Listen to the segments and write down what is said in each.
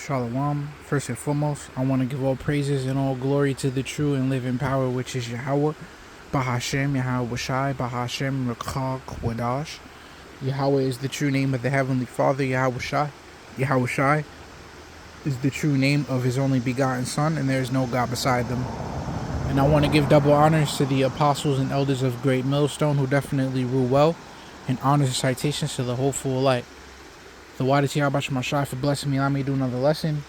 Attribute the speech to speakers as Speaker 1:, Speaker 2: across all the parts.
Speaker 1: Shalom. First and foremost, I want to give all praises and all glory to the true and living power, which is Yahweh, Bahashem, Yahweh Shai, Bahashem, Rakha, Kwadash. Yahweh is the true name of the Heavenly Father, Yahweh Shai. Yahweh Shai is the true name of His only begotten Son, and there is no God beside them. And I want to give double honors to the apostles and elders of Great Millstone, who definitely rule well, and honors and citations to the hopeful light. The widest Yahabash Mashai for blessing me, allow me to do another lesson.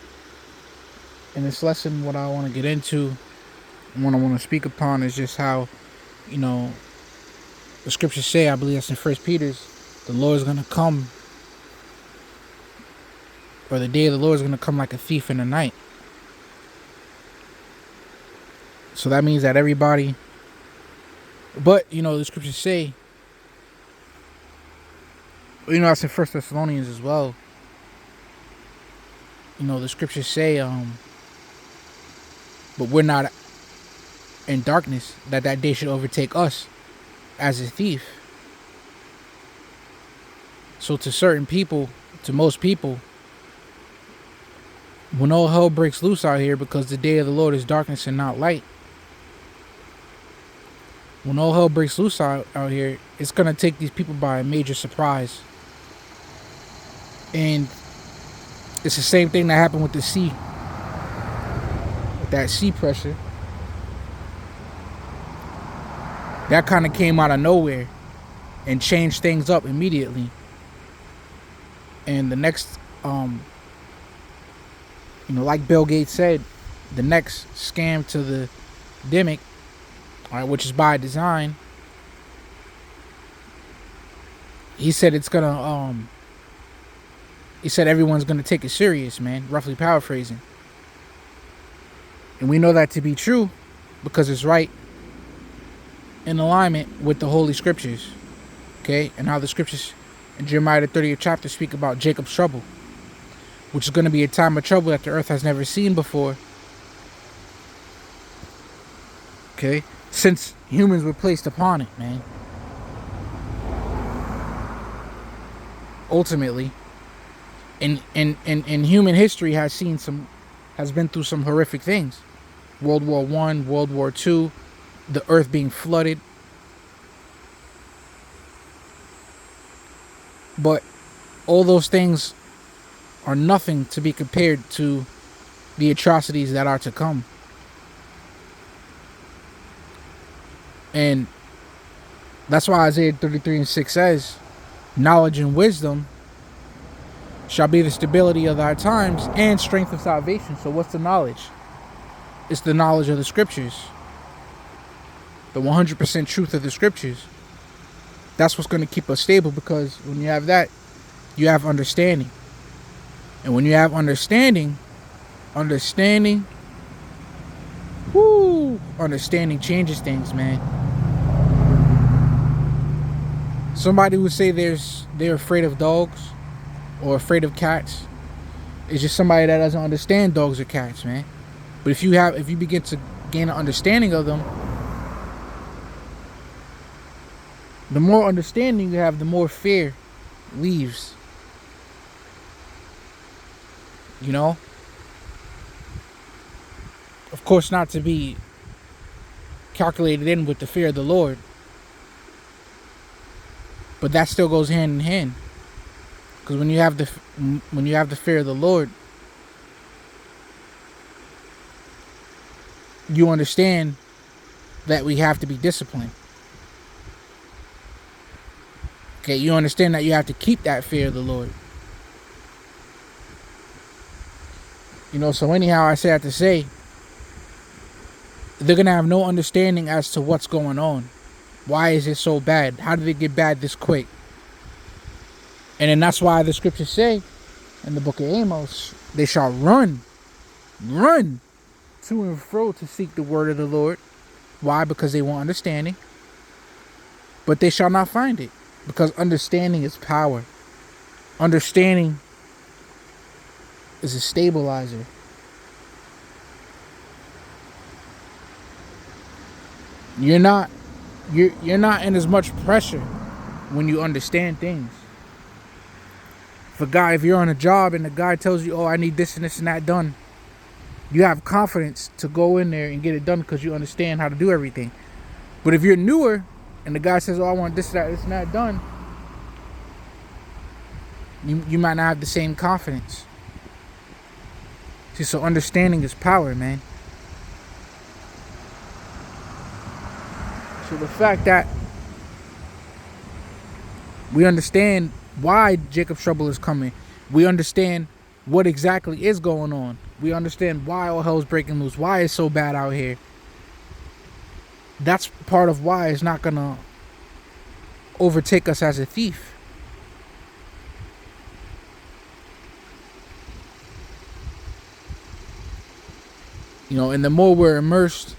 Speaker 1: In this lesson, what I want to get into and what I want to speak upon is just how, the scriptures say, I believe that's in First Peter's, the Lord is going to come, or the day of the Lord is going to come like a thief in the night. So that means that everybody, but, the scriptures say, that's in First Thessalonians as well. The scriptures say, but we're not in darkness, that day should overtake us as a thief. So to certain people, to most people, when all hell breaks loose out here, because the day of the Lord is darkness and not light, when all hell breaks loose out here, it's going to take these people by a major surprise. And it's the same thing that happened with the sea. With that sea pressure. That kind of came out of nowhere and changed things up immediately. And the next, like Bill Gates said, the next scam to the demic, which is by design, he said it's gonna, he said everyone's gonna take it serious, man, roughly paraphrasing. And we know that to be true because it's right in alignment with the Holy Scriptures, okay? And how the Scriptures in Jeremiah the 30th chapter speak about Jacob's trouble, which is going to be a time of trouble that the earth has never seen before, okay? Since humans were placed upon it, man. Ultimately, in human history has been through some horrific things. World War I, World War II, the earth being flooded. But all those things are nothing to be compared to the atrocities that are to come. And that's why Isaiah 33:6 says, knowledge and wisdom shall be the stability of our times and strength of salvation. So what's the knowledge? It's the knowledge of the Scriptures. The 100% truth of the Scriptures. That's what's going to keep us stable, because when you have that, you have understanding. And when you have understanding changes things, man. Somebody would say they're afraid of dogs or afraid of cats. It's just somebody that doesn't understand dogs or cats, man. But if you begin to gain an understanding of them, the more understanding you have, the more fear leaves. Of course, not to be calculated in with the fear of the Lord, but that still goes hand in hand. Because when you have the fear of the Lord, you understand that we have to be disciplined. Okay, you understand that you have to keep that fear of the Lord. So anyhow, I say that to say, they're going to have no understanding as to what's going on. Why is it so bad? How did it get bad this quick? And then that's why the scriptures say in the book of Amos, they shall run to and fro to seek the word of the Lord. Why? Because they want understanding. But they shall not find it. Because understanding is power. Understanding is a stabilizer. You're not in as much pressure when you understand things. If you're on a job and the guy tells you, oh, I need this and this and that done, you have confidence to go in there and get it done because you understand how to do everything. But if you're newer and the guy says, oh, I want this, that, this and that done, you might not have the same confidence. See, so understanding is power, man. So the fact that we understand why Jacob's trouble is coming, we understand what exactly is going on, we understand why all hell's breaking loose, why it's so bad out here. That's part of why it's not gonna overtake us as a thief. You know, and the more we're immersed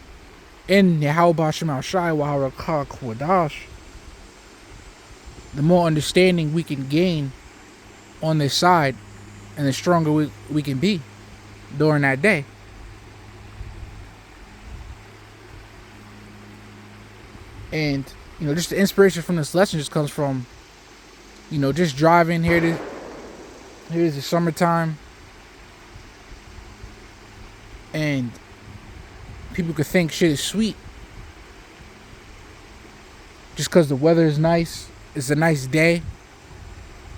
Speaker 1: in Yahweh B'Shem Al-Shai Wa'Harakah Kwadash, the more understanding we can gain on this side, and the stronger we can be during that day. And, you know, just the inspiration from this lesson just comes from, you know, just driving here. Here's the summertime. And people could think shit is sweet just because the weather is nice. It's a nice day.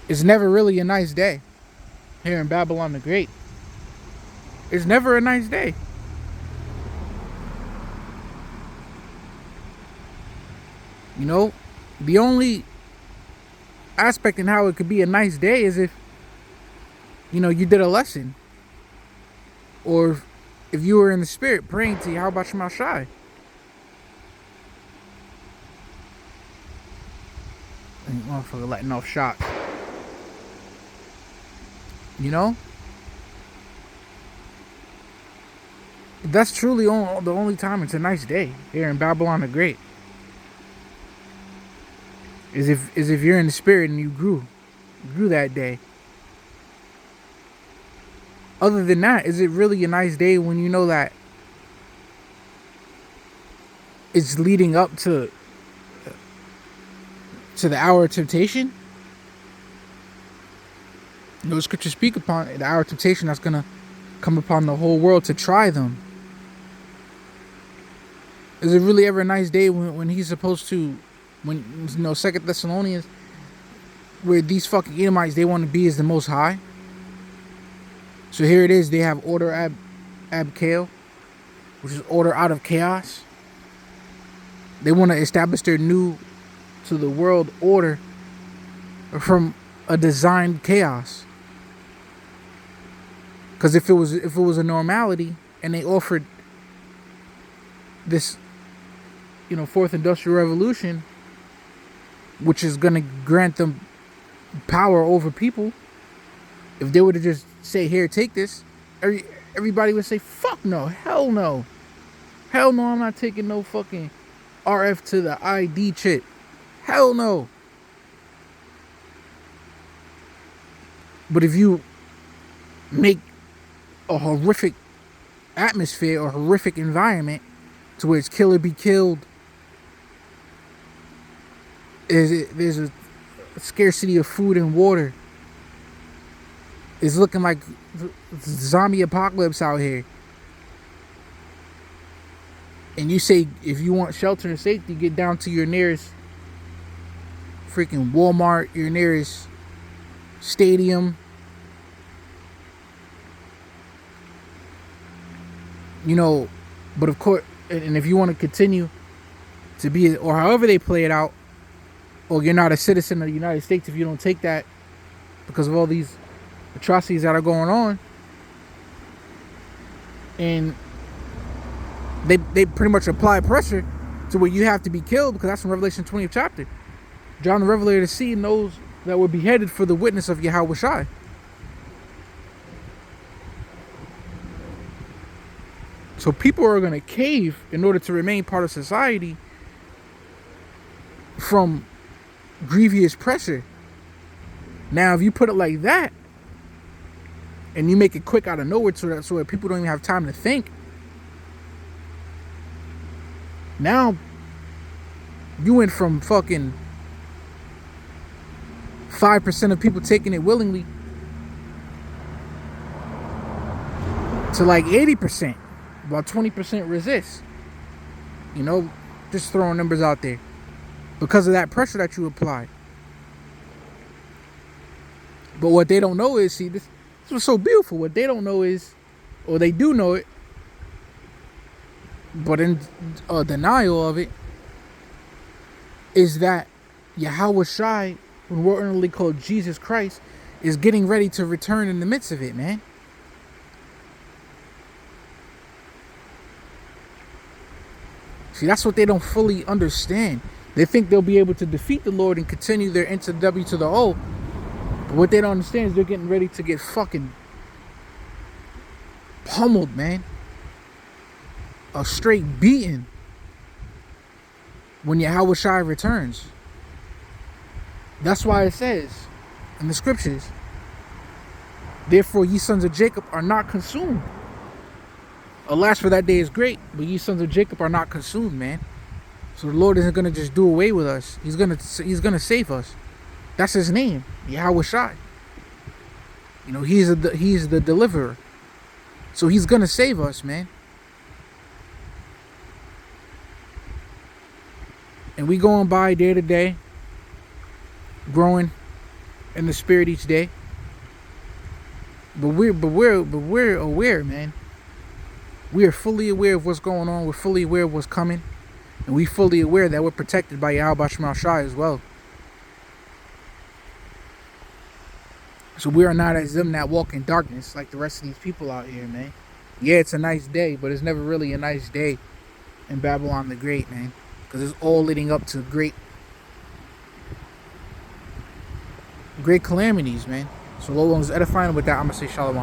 Speaker 1: It's never really a nice day here in Babylon the Great. It's never a nice day. You know, the only aspect in how it could be a nice day is if, you know, you did a lesson, or if you were in the spirit praying to you, how about Shema Shai? Motherfucker letting off shots. You know? That's truly the only time it's a nice day here in Babylon the Great. Is if you're in the spirit and you grew that day. Other than that, is it really a nice day when you know that it's leading up to the hour of temptation? You know, the scriptures speak upon the hour of temptation that's going to come upon the whole world to try them. Is it really ever a nice day when he's supposed to, when, you know, 2 Thessalonians, where these fucking Edomites, they want to be as the Most High? So here it is, they have order abkail, which is order out of chaos. They want to establish their new to the world order from a designed chaos. Because if it was a normality and they offered this, you know, fourth industrial revolution, which is going to grant them power over people, if they were to just say, here, take this, everybody would say, fuck no, hell no. Hell no, I'm not taking no fucking RF to the ID chip. Hell no. But if you make a horrific atmosphere or horrific environment to where it's kill or be killed, there's a scarcity of food and water, it's looking like zombie apocalypse out here, and you say if you want shelter and safety, get down to your nearest freaking Walmart, your nearest stadium, you know. But of course, and if you want to continue to be, or however they play it out, or you're not a citizen of the United States if you don't take that because of all these atrocities that are going on, and they pretty much apply pressure to where you have to be killed, because that's in Revelation 20th chapter. John the Revelator seeing those that were beheaded for the witness of Yahweh Shai. So people are going to cave in order to remain part of society from grievous pressure. Now, if you put it like that, and you make it quick out of nowhere so that people don't even have time to think, now you went from fucking 5% of people taking it willingly to like 80%. About 20% resist. You know, just throwing numbers out there. Because of that pressure that you apply. But what they don't know is, see, this was so beautiful. What they don't know is, or they do know it, but in denial of it, is that Yahweh Shai, when we're inwardly called Jesus Christ, is getting ready to return in the midst of it, man. See, that's what they don't fully understand. They think they'll be able to defeat the Lord and continue their into W to the O. But what they don't understand is they're getting ready to get fucking pummeled, man. A straight beating when Yahweh Shai returns. That's why it says in the scriptures, therefore ye sons of Jacob are not consumed. Alas, for that day is great, but ye sons of Jacob are not consumed, man. So the Lord isn't gonna just do away with us. He's gonna save us. That's his name, Yahweh Shai. You know, he's the deliverer. So he's gonna save us, man. And we going by day to day, growing in the spirit each day. But we're aware, man. We are fully aware of what's going on. We're fully aware of what's coming. And we're fully aware that we're protected by Yahweh Shema Shai as well. So we are not as them that walk in darkness like the rest of these people out here, man. Yeah, it's a nice day, but it's never really a nice day in Babylon the Great, man. Because it's all leading up to great calamities, man. So Lord was edifying. With that, I'm going to say shalom.